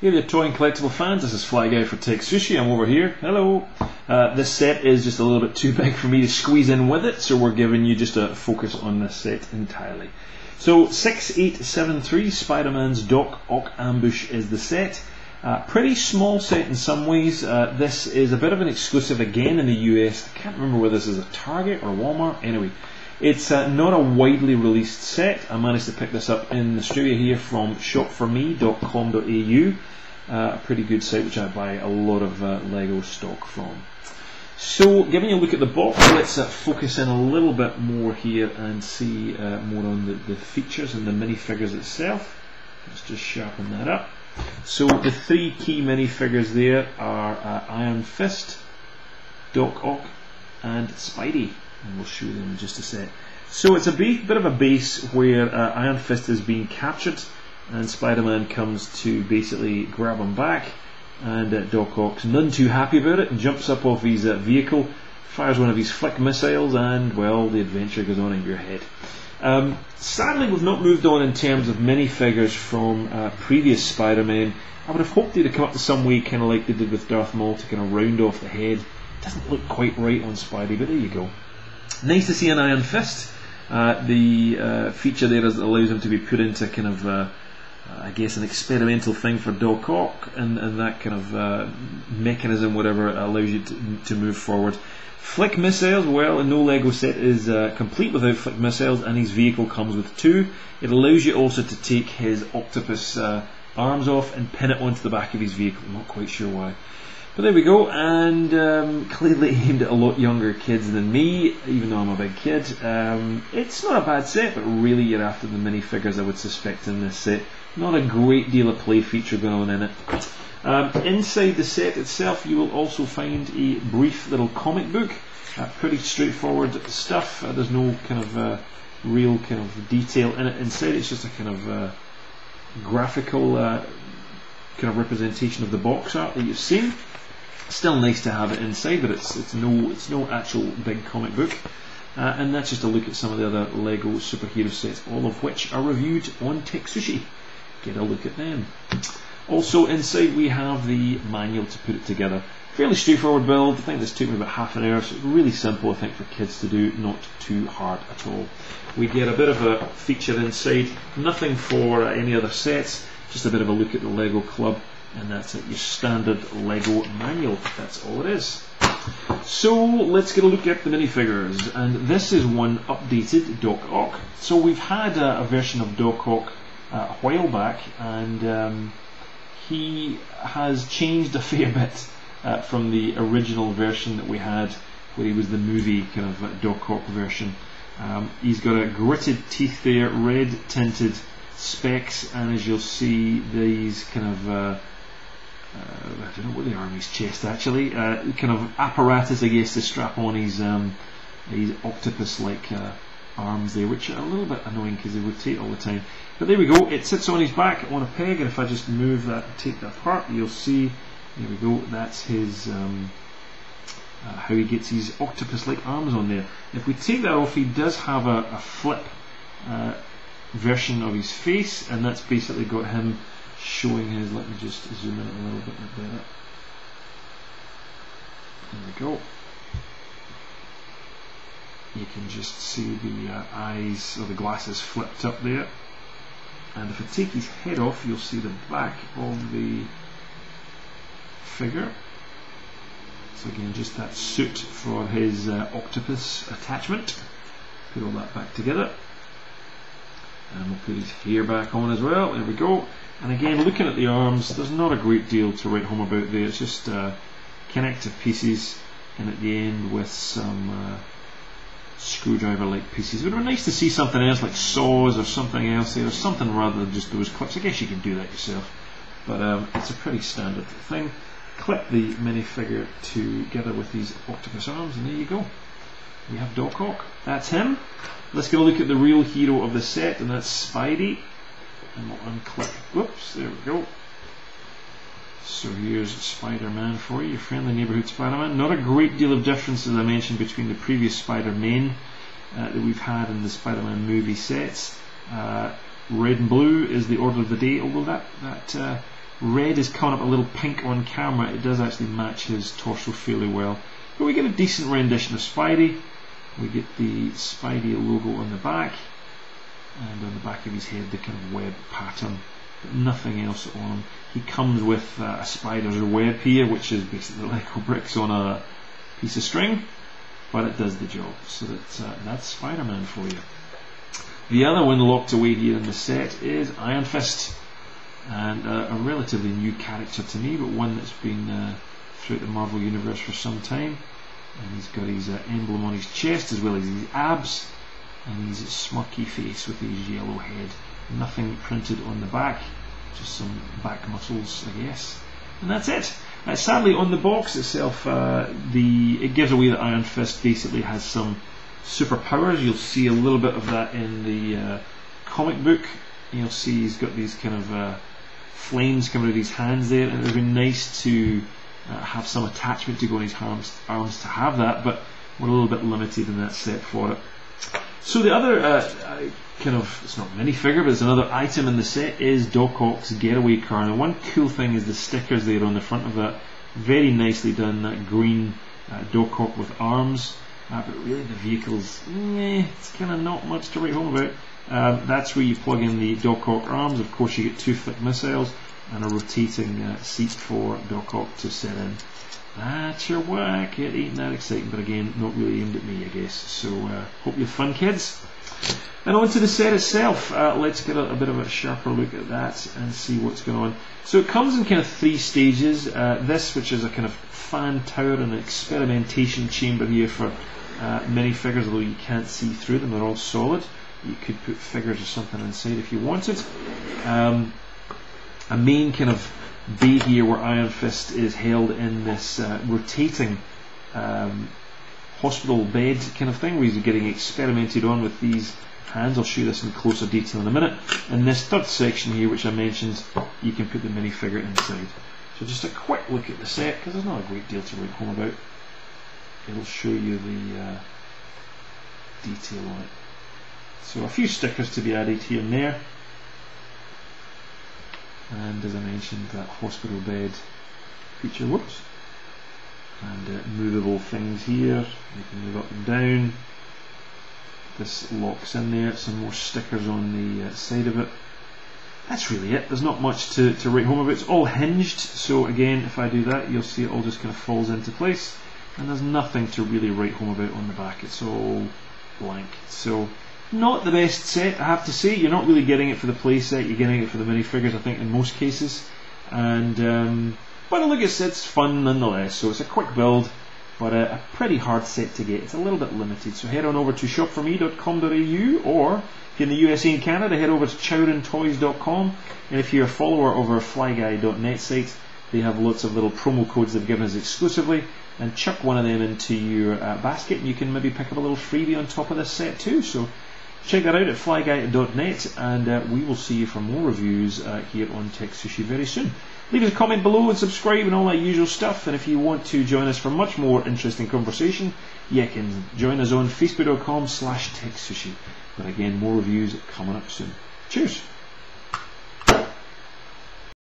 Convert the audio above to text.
Hey there, toy and collectible fans, this is Fly Guy for TekSushi. I'm over here. Hello. This set is just a little bit too big for me to squeeze in with it, so we're giving you just a focus on this set entirely. So 6873 Spider-Man's Doc Ock Ambush is the set. Pretty small set in some ways. This is a bit of an exclusive again in the US. I can't remember whether this is a Target or Walmart. Anyway, it's not a widely released set. I managed to pick this up in Australia here from shopforme.com.au. A pretty good site which I buy a lot of Lego stock from. So, giving you a look at the box, let's focus in a little bit more here and see more on the features and the minifigures itself. Let's just sharpen that up. So, the three key minifigures there are Iron Fist, Doc Ock, and Spidey. And we'll show them in just a sec. So, it's a bit of a base where Iron Fist is being captured, and Spider-Man comes to basically grab him back, and Doc Ock's none too happy about it and jumps up off his vehicle, fires one of his flick missiles, and well, the adventure goes on in your head. Sadly, we've not moved on in terms of minifigures from previous Spider-Man. I would have hoped they'd have come up with some way, kind of like they did with Darth Maul, to kind of round off the head. It doesn't look quite right on Spidey, but there you go. Nice to see an Iron Fist. The feature there is that allows him to be put into kind of I guess an experimental thing for Doc Ock, and that kind of mechanism, whatever, allows you to move forward. Flick missiles, well, no Lego set is complete without flick missiles, and his vehicle comes with two. It allows you also to take his octopus arms off and pin it onto the back of his vehicle. I'm not quite sure why. But there we go, and clearly aimed at a lot younger kids than me, even though I'm a big kid. It's not a bad set, but really you're after the minifigures, I would suspect, in this set. Not a great deal of play feature going on in it. Inside the set itself, you will also find a brief little comic book. Pretty straightforward stuff. There's no kind of real kind of detail in it. Inside, it's just a kind of graphical kind of representation of the box art that you've seen. Still nice to have it inside, but it's no actual big comic book. And that's just a look at some of the other Lego superhero sets, all of which are reviewed on TekSushi. Get a look at them. Also inside we have the manual to put it together. Fairly straightforward build. I think this took me about half an hour, so it's really simple I think for kids to do, not too hard at all. We get a bit of a feature inside, nothing for any other sets, just a bit of a look at the Lego Club, and that's it, your standard Lego manual. That's all it is. So let's get a look at the minifigures, and this is one updated Doc Ock. So we've had a version of Doc Ock a while back, and he has changed a fair bit from the original version that we had, where he was the movie kind of Doc Ock version. He's got a gritted teeth there, red tinted specs, and as you'll see, these kind of I don't know what they are on his chest actually, kind of apparatus I guess to strap on his octopus like arms there, which are a little bit annoying because they rotate all the time. But there we go, it sits on his back on a peg, and if I just move that and take that apart, you'll see, there we go, that's his how he gets his octopus like arms on there. If we take that off, he does have a flip version of his face, and that's basically got him showing his, let me just zoom in a little bit better. There we go. You can just see the eyes, or the glasses flipped up there. And if I take his head off, you'll see the back of the figure. So again, just that suit for his octopus attachment. Put all that back together. And we'll put his hair back on as well. There we go. And again, looking at the arms, there's not a great deal to write home about there. It's just connective pieces, and at the end with some screwdriver-like pieces. It would be nice to see something else, like saws or something else there, or something rather than just those clips. I guess you can do that yourself, but it's a pretty standard thing. Clip the minifigure together with these octopus arms, and there you go. We have Doc Ock. That's him. Let's get a look at the real hero of the set, and that's Spidey. And we'll unclip. Whoops, there we go. So here's Spider-Man for you, your friendly neighbourhood Spider-Man. Not a great deal of difference, as I mentioned, between the previous Spider-Man that we've had in the Spider-Man movie sets. Red and blue is the order of the day, although that red is coming up a little pink on camera. It does actually match his torso fairly well. But we get a decent rendition of Spidey. We get the Spidey logo on the back, and on the back of his head the kind of web pattern, but nothing else on him. He comes with a spider's web here, which is basically Lego bricks on a piece of string, but it does the job. So that's Spider-Man for you. The other one locked away here in the set is Iron Fist, and a relatively new character to me, but one that's been throughout the Marvel Universe for some time. And he's got his emblem on his chest as well as his abs, and his smirky face with his yellow head. Nothing printed on the back, just some back muscles, I guess. And that's it. Sadly, on the box itself, it gives away that Iron Fist basically has some superpowers. You'll see a little bit of that in the comic book. You'll see he's got these kind of flames coming out of his hands there, and it would be nice to have some attachment to go on his arms to have that, but we're a little bit limited in that set for it. So the other kind of, it's not a minifigure, but it's another item in the set, is Doc Ock's getaway car. And one cool thing is the stickers there on the front of that. Very nicely done, that green Doc Ock with arms. But really the vehicle's, it's kind of not much to write home about. That's where you plug in the Doc Ock arms. Of course you get 2 flick missiles and a rotating seat for Doc Ock to sit in. That's your whack. It ain't that exciting, but again, not really aimed at me, I guess. So hope you have fun, kids. And on to the set itself. Let's get a bit of a sharper look at that and see what's going on. So it comes in kind of 3 stages. This, which is a kind of fan tower and experimentation chamber here for minifigures, although you can't see through them, they're all solid. You could put figures or something inside if you wanted. A main kind of bay here where Iron Fist is held in this rotating hospital bed kind of thing, where he's getting experimented on with these hands. I'll show you this in closer detail in a minute. In this third section here, which I mentioned, you can put the minifigure inside. So just a quick look at the set, because there's not a great deal to write home about. It'll show you the detail on it. So a few stickers to be added here and there. And as I mentioned, that hospital bed feature works. And movable things here, you can move up and down. This locks in there, some more stickers on the side of it. That's really it. There's not much to write home about. It's all hinged, so again, if I do that, you'll see it all just kind of falls into place. And there's nothing to really write home about on the back. It's all blank. So not the best set, I have to say. You're not really getting it for the play set, you're getting it for the minifigures, I think, in most cases. And but look, it's fun nonetheless. So it's a quick build, but a pretty hard set to get. It's a little bit limited. So head on over to shopforme.com.au, or if you're in the USA and Canada, head over to chowdentoys.com. And if you're a follower of our flyguy.net site, they have lots of little promo codes they've given us exclusively, and chuck one of them into your basket, and you can maybe pick up a little freebie on top of this set too. So check that out at flyguy.net, and we will see you for more reviews here on TekSushi very soon. Leave us a comment below and subscribe and all that usual stuff. And if you want to join us for much more interesting conversation, you can join us on facebook.com/TekSushi. But again, more reviews coming up soon. Cheers!